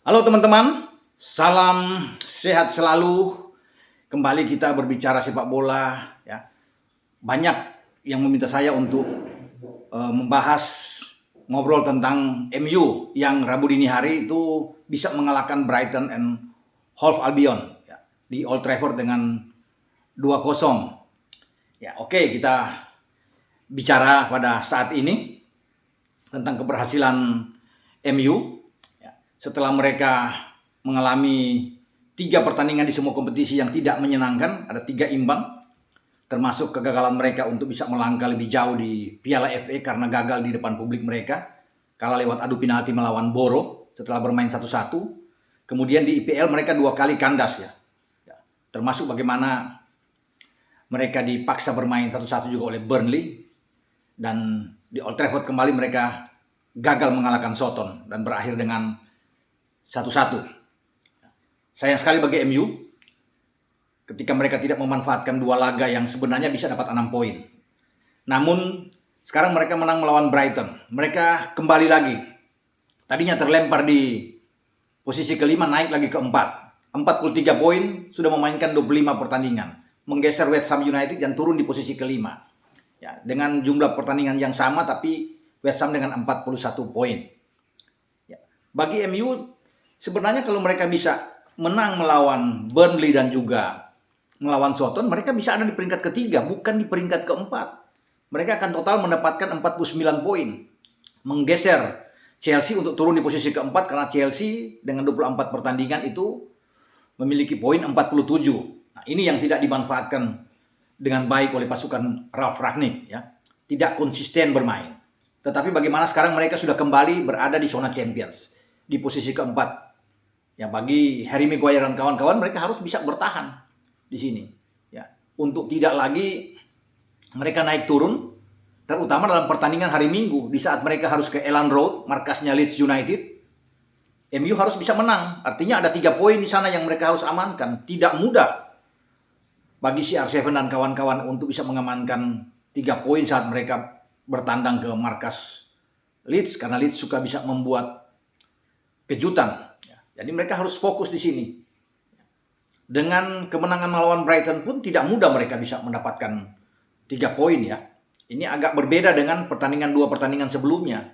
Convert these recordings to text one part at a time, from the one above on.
Halo teman-teman, salam sehat selalu. Kembali kita berbicara sepak bola. Ya, banyak yang meminta saya untuk membahas ngobrol tentang MU yang Rabu dini hari itu bisa mengalahkan Brighton and Hove Albion ya, di Old Trafford dengan 2-0. Ya, oke, kita bicara pada saat ini tentang keberhasilan MU. Setelah mereka mengalami 3 pertandingan di semua kompetisi yang tidak menyenangkan, ada 3 imbang, termasuk kegagalan mereka untuk bisa melangkah lebih jauh di Piala FA karena gagal di depan publik mereka, kalah lewat adu penalti melawan Boro setelah bermain 1-1. Kemudian di IPL mereka 2 kali kandas ya. Termasuk bagaimana mereka dipaksa bermain 1-1 juga oleh Burnley, dan di Old Trafford kembali mereka gagal mengalahkan Soton dan berakhir dengan 1-1. Sayang sekali bagi MU ketika mereka tidak memanfaatkan 2 laga yang sebenarnya bisa dapat 6 poin. Namun sekarang mereka menang melawan Brighton. Mereka kembali lagi. Tadinya terlempar di posisi kelima, naik lagi ke 4. 43 poin, sudah memainkan 25 pertandingan. Menggeser West Ham United yang turun di posisi kelima. Ya, dengan jumlah pertandingan yang sama tapi West Ham dengan 41 poin. Ya, bagi MU sebenarnya kalau mereka bisa menang melawan Burnley dan juga melawan Soton, mereka bisa ada di peringkat ketiga, bukan di peringkat keempat. Mereka akan total mendapatkan 49 poin. Menggeser Chelsea untuk turun di posisi keempat karena Chelsea dengan 24 pertandingan itu memiliki poin 47. Nah, ini yang tidak dimanfaatkan dengan baik oleh pasukan Ralf Rangnick ya. Tidak konsisten bermain. Tetapi bagaimana sekarang mereka sudah kembali berada di zona Champions di posisi keempat. Ya, bagi Harry Maguire dan kawan-kawan, mereka harus bisa bertahan di sini. Ya, untuk tidak lagi mereka naik turun, terutama dalam pertandingan hari Minggu, di saat mereka harus ke Elland Road, markasnya Leeds United. MU harus bisa menang. Artinya ada 3 poin di sana yang mereka harus amankan. Tidak mudah bagi CR7 dan kawan-kawan untuk bisa mengamankan 3 poin saat mereka bertandang ke markas Leeds, karena Leeds suka bisa membuat kejutan. Jadi mereka harus fokus di sini. Dengan kemenangan melawan Brighton pun tidak mudah mereka bisa mendapatkan 3 poin ya. Ini agak berbeda dengan 2 pertandingan sebelumnya.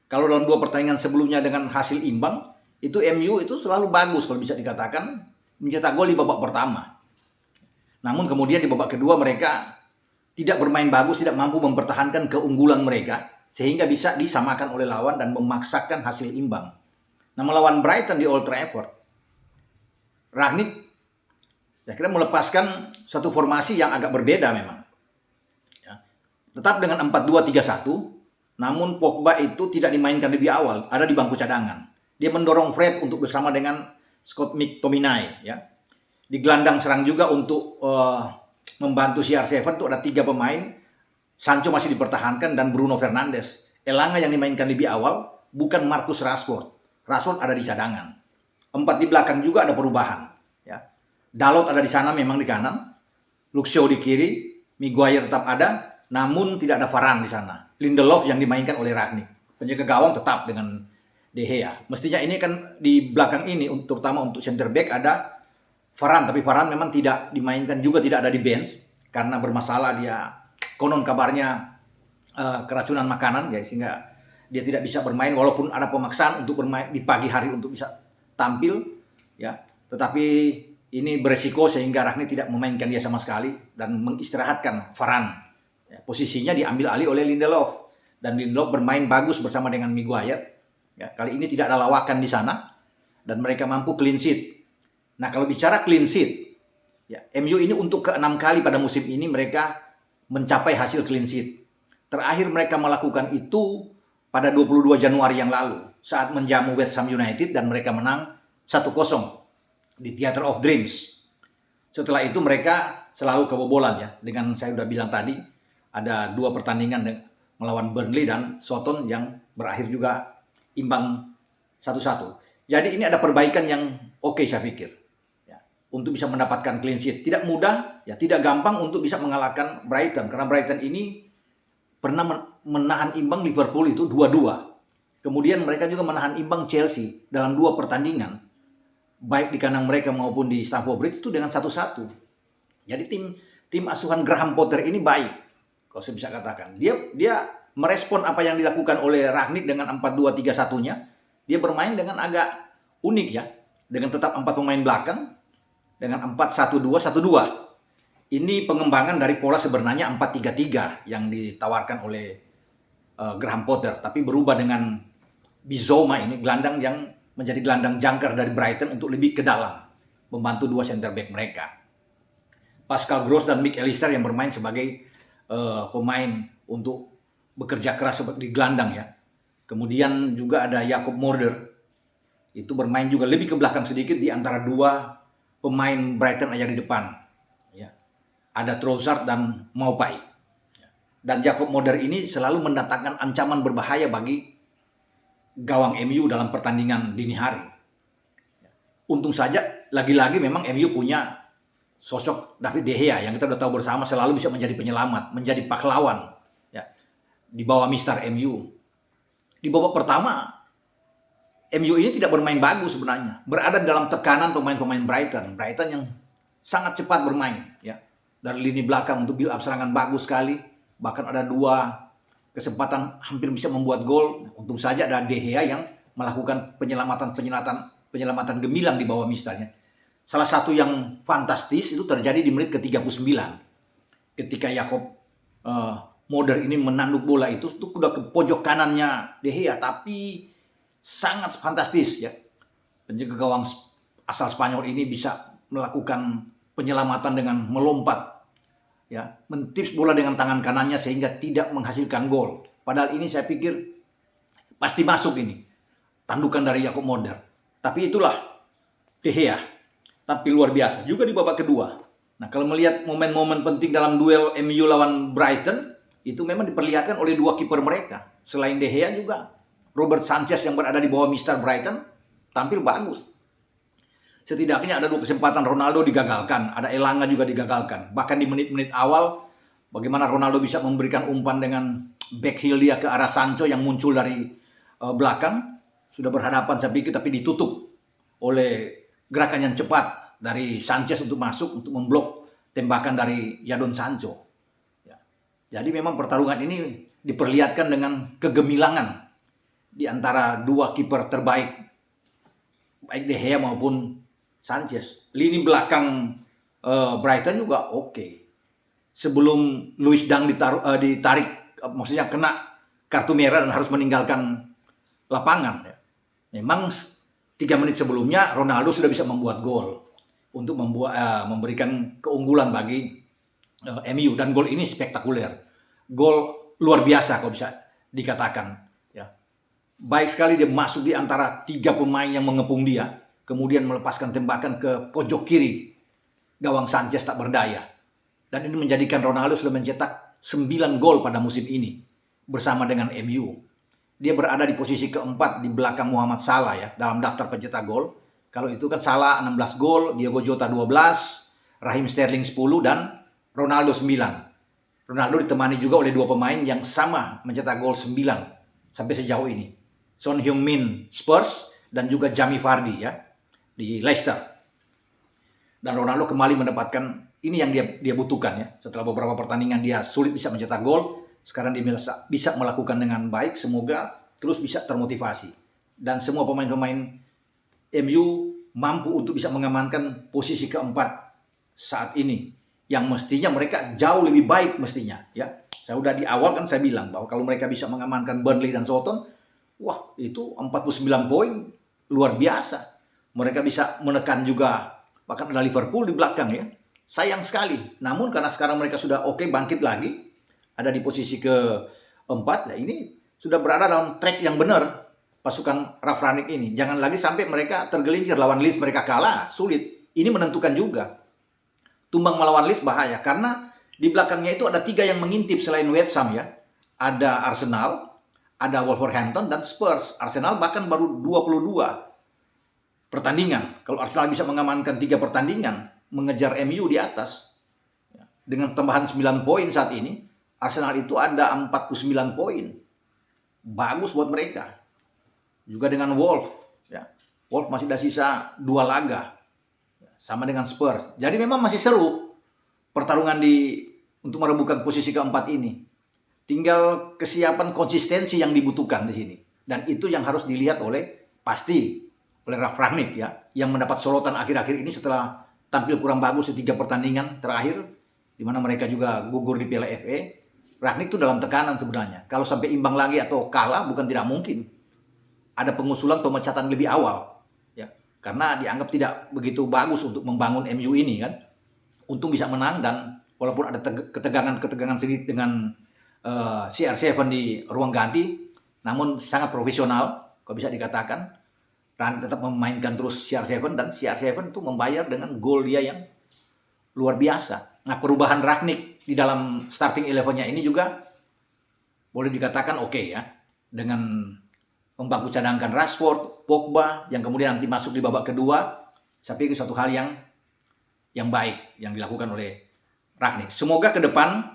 Kalau dalam 2 pertandingan sebelumnya dengan hasil imbang, itu MU itu selalu bagus kalau bisa dikatakan mencetak gol di babak pertama. Namun kemudian di babak kedua mereka tidak bermain bagus, tidak mampu mempertahankan keunggulan mereka sehingga bisa disamakan oleh lawan dan memaksakan hasil imbang. Nah, melawan Brighton di Old Trafford, Rangnick saya kira melepaskan satu formasi yang agak berbeda memang. Ya. Tetap dengan 4-2-3-1, namun Pogba itu tidak dimainkan lebih awal, ada di bangku cadangan. Dia mendorong Fred untuk bersama dengan Scott McTominay. Ya. Di gelandang serang juga untuk membantu CR7 itu ada 3 pemain. Sancho masih dipertahankan dan Bruno Fernandes. Elanga yang dimainkan lebih awal, bukan Marcus Rashford. Rashford ada di cadangan. 4 di belakang juga ada perubahan. Ya. Dalot ada di sana memang di kanan. Luke Shaw di kiri. Maguire tetap ada. Namun tidak ada Varane di sana. Lindelof yang dimainkan oleh Rangnick. Penjaga gawang tetap dengan De Gea. Mestinya ini kan di belakang ini, terutama untuk center back ada Varane. Tapi Varane memang tidak dimainkan juga, tidak ada di bench. Karena bermasalah dia. Konon kabarnya keracunan makanan ya, sehingga dia tidak bisa bermain walaupun ada pemaksaan untuk bermain di pagi hari untuk bisa tampil ya. Tetapi ini beresiko sehingga Rangnick tidak memainkan dia sama sekali dan mengistirahatkan Varane. Ya, posisinya diambil alih oleh Lindelof dan Lindelof bermain bagus bersama dengan Maguire. Ya, kali ini tidak ada lawakan di sana dan mereka mampu clean sheet. Nah, kalau bicara clean sheet, ya, MU ini untuk ke-6 kali pada musim ini mereka mencapai hasil clean sheet. Terakhir mereka melakukan itu pada 22 Januari yang lalu saat menjamu West Ham United dan mereka menang 1-0 di Theatre of Dreams. Setelah itu mereka selalu kebobolan ya. Dengan saya sudah bilang tadi ada 2 pertandingan melawan Burnley dan Soton yang berakhir juga imbang 1-1. Jadi ini ada perbaikan yang oke saya pikir. Ya, untuk bisa mendapatkan clean sheet. Tidak mudah, ya tidak gampang untuk bisa mengalahkan Brighton. Karena Brighton ini pernah menahan imbang Liverpool itu 2-2. Kemudian mereka juga menahan imbang Chelsea dalam 2 pertandingan, baik di kandang mereka maupun di Stamford Bridge itu dengan 1-1. Jadi tim asuhan Graham Potter ini baik, kalau saya bisa katakan. Dia merespon apa yang dilakukan oleh Rangnick dengan 4-2-3-1-nya. Dia bermain dengan agak unik ya, dengan tetap 4 pemain belakang dengan 4-1-2-1-2. Ini pengembangan dari pola sebenarnya 4-3-3 yang ditawarkan oleh Graham Potter, tapi berubah dengan Bizoma ini, gelandang yang menjadi gelandang jangkar dari Brighton untuk lebih ke dalam, membantu 2 center back mereka. Pascal Gross dan Mick Allister yang bermain sebagai pemain untuk bekerja keras seperti gelandang ya. Kemudian juga ada Jacob Moder, itu bermain juga lebih ke belakang sedikit di antara 2 pemain Brighton aja di depan. Ya. Ada Trossard dan Maupay. Dan Jacob Moder ini selalu mendatangkan ancaman berbahaya bagi gawang MU dalam pertandingan dini hari. Untung saja lagi-lagi memang MU punya sosok David De Gea yang kita sudah tahu bersama selalu bisa menjadi penyelamat, menjadi pahlawan ya, di bawah Mister MU. Di babak pertama MU ini tidak bermain bagus sebenarnya, berada dalam tekanan pemain-pemain Brighton yang sangat cepat bermain ya. Dari lini belakang untuk build up serangan bagus sekali, bahkan ada 2 kesempatan hampir bisa membuat gol. Untung saja ada De Gea yang melakukan penyelamatan gemilang di bawah misternya. Salah satu yang fantastis itu terjadi di menit ke-39. Ketika Jacob Moder ini menanduk bola itu udah ke pojok kanannya De Gea, tapi sangat fantastis ya. Penjaga gawang asal Spanyol ini bisa melakukan penyelamatan dengan melompat ya, mentips bola dengan tangan kanannya sehingga tidak menghasilkan gol. Padahal ini saya pikir pasti masuk ini tandukan dari Jacob Moder. Tapi itulah De Gea, tapi luar biasa juga di babak kedua. Nah, kalau melihat momen-momen penting dalam duel MU lawan Brighton, itu memang diperlihatkan oleh 2 kiper mereka. Selain De Gea juga Robert Sanchez yang berada di bawah Mister Brighton tampil bagus. Setidaknya ada 2 kesempatan Ronaldo digagalkan, ada Elanga juga digagalkan. Bahkan di menit-menit awal, bagaimana Ronaldo bisa memberikan umpan dengan backheel dia ke arah Sancho yang muncul dari belakang. Sudah berhadapan saya pikir, tapi ditutup oleh gerakan yang cepat dari Sanchez untuk masuk, untuk memblok tembakan dari Jadon Sancho. Ya. Jadi memang pertarungan ini diperlihatkan dengan kegemilangan di antara 2 kiper terbaik, baik De Gea maupun Sanchez. Lini belakang Brighton juga oke. Sebelum Luis Dang ditarik, maksudnya kena kartu merah dan harus meninggalkan lapangan. Memang 3 menit sebelumnya Ronaldo sudah bisa membuat gol untuk memberikan keunggulan bagi MU, dan gol ini spektakuler. Gol luar biasa kalau bisa dikatakan. Ya. Baik sekali dia masuk di antara 3 pemain yang mengepung dia. Kemudian melepaskan tembakan ke pojok kiri. Gawang Sanchez tak berdaya. Dan ini menjadikan Ronaldo sudah mencetak 9 gol pada musim ini bersama dengan MU. Dia berada di posisi keempat di belakang Muhammad Salah ya dalam daftar pencetak gol. Kalau itu kan Salah 16 gol, Diogo Jota 12, Raheem Sterling 10 dan Ronaldo 9. Ronaldo ditemani juga oleh 2 pemain yang sama mencetak gol 9 sampai sejauh ini. Son Heung-min Spurs dan juga Jamie Vardy ya di Leicester. Dan Ronaldo kembali mendapatkan ini yang dia butuhkan ya. Setelah beberapa pertandingan dia sulit bisa mencetak gol, sekarang dia bisa melakukan dengan baik. Semoga terus bisa termotivasi. Dan semua pemain-pemain MU mampu untuk bisa mengamankan posisi keempat saat ini, yang mestinya mereka jauh lebih baik mestinya ya. Saya udah di awal kan saya bilang bahwa kalau mereka bisa mengamankan Burnley dan Southampton, wah itu 49 poin luar biasa. Mereka bisa menekan juga, bahkan ada Liverpool di belakang ya. Sayang sekali. Namun karena sekarang mereka sudah bangkit lagi, ada di posisi keempat. Nah ini sudah berada dalam track yang benar pasukan Ralf Rangnick ini. Jangan lagi sampai mereka tergelincir lawan Leeds, mereka kalah, sulit. Ini menentukan juga. Tumbang melawan Leeds bahaya karena di belakangnya itu ada 3 yang mengintip selain West Ham ya. Ada Arsenal, ada Wolverhampton dan Spurs. Arsenal bahkan baru 22 pertandingan. Kalau Arsenal bisa mengamankan 3 pertandingan, mengejar MU di atas, dengan tambahan 9 poin saat ini, Arsenal itu ada 49 poin. Bagus buat mereka. juga dengan Wolf, ya. Wolf masih ada sisa 2 laga, sama dengan Spurs. Jadi memang masih seru pertarungan untuk merebutkan posisi keempat ini. Tinggal kesiapan konsistensi yang dibutuhkan di sini. Dan itu yang harus dilihat oleh Ralf Rangnick, ya, yang mendapat sorotan akhir-akhir ini setelah tampil kurang bagus di 3 pertandingan terakhir, di mana mereka juga gugur di Piala FA. Rangnick itu dalam tekanan sebenarnya. Kalau sampai imbang lagi atau kalah bukan tidak mungkin. Ada pengusulan pemecatan lebih awal, ya, karena dianggap tidak begitu bagus untuk membangun MU ini kan, untuk bisa menang. Dan walaupun ada ketegangan sedikit dengan CR7 di ruang ganti, namun sangat profesional kalau bisa dikatakan. Rangnick tetap memainkan terus CR7, dan CR7 itu membayar dengan gol dia yang luar biasa. Nah, perubahan Rangnick di dalam starting 11-nya ini juga boleh dikatakan oke, ya, dengan membangku cadangkan Rashford, Pogba, yang kemudian nanti masuk di babak kedua. Saya pikir suatu hal yang baik yang dilakukan oleh Rangnick. Semoga ke depan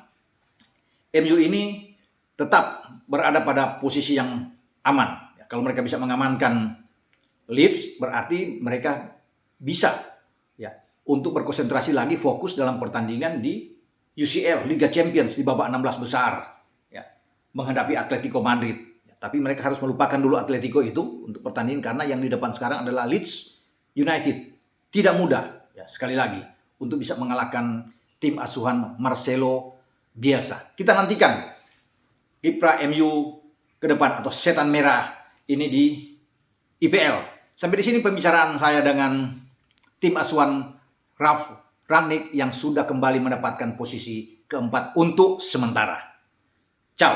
MU ini tetap berada pada posisi yang aman. Kalau mereka bisa mengamankan Leeds, berarti mereka bisa, ya, untuk berkonsentrasi lagi, fokus dalam pertandingan di UCL, Liga Champions, di babak 16 besar, ya, menghadapi Atletico Madrid. Ya, tapi mereka harus melupakan dulu Atletico itu untuk pertandingan, karena yang di depan sekarang adalah Leeds United. Tidak mudah, ya, sekali lagi, untuk bisa mengalahkan tim asuhan Marcelo Bielsa. Kita nantikan kiprah MU ke depan, atau setan merah ini di IPL. Sampai di sini pembicaraan saya dengan tim asuhan Ralf Rangnick yang sudah kembali mendapatkan posisi keempat untuk sementara. Ciao.